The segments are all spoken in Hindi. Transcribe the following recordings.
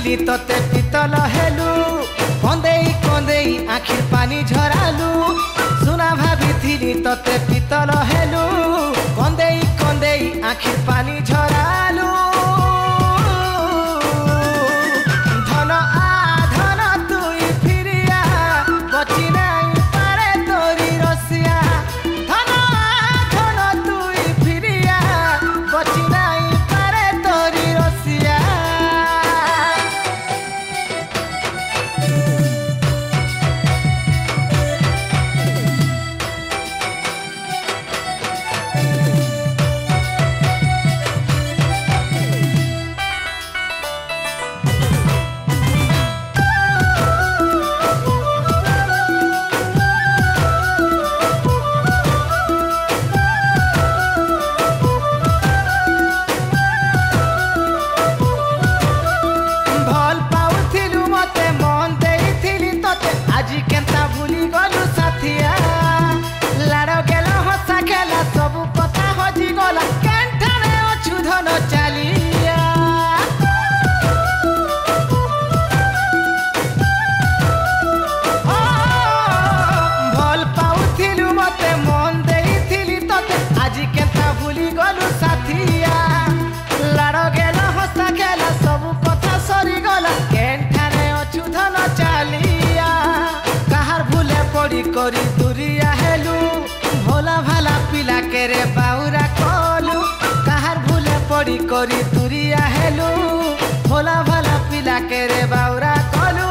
भाभी तोते पितल हेलु कंदेई कंदेई आखिर पानी झरालु सुना भाभी तोते पितल हेलु कंदेई कंदेई आखिर पानी झरालु धन आ धन तुई फिरिया बची नहीं पारे तोरी रसिया धन आ धन तुई फिरिया बची नहीं पारे तोरी रसिया करी दूरिया हेलु भोला भाला पिला के रे बाउरा कलु कहार भूले पड़ी करी दूरिया हेलु भोला भाला पिला के रे बाउरा कलु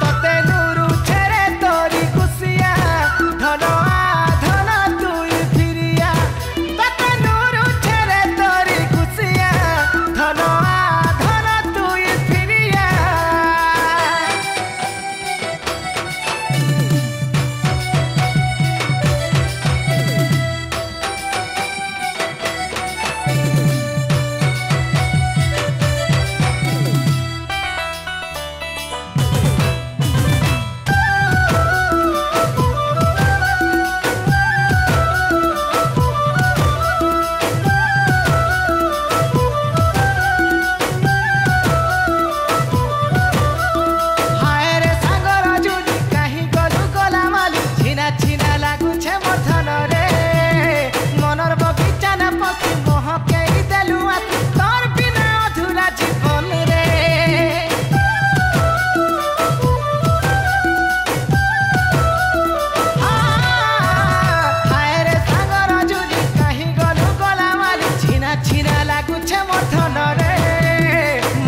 तोते नूरू छेरे तोरी कुसिया धन आ धन तुई फिरिया तोते नूरू छेरे तोरी कुसिया धन आ धन तुई फिरिया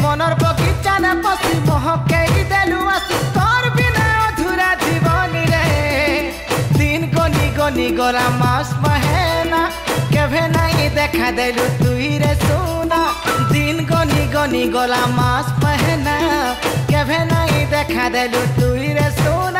मनर बगीचा न पसी महकेई देलु आसी तोर बिना अधूरा जीवन रे दिन गनी गनी गला मास महेना केभे नहीं देखा देलु तुई रे सोना दिन गनी गनी गला मास महेना केभे नहीं देखा देलु तुई रे सोना।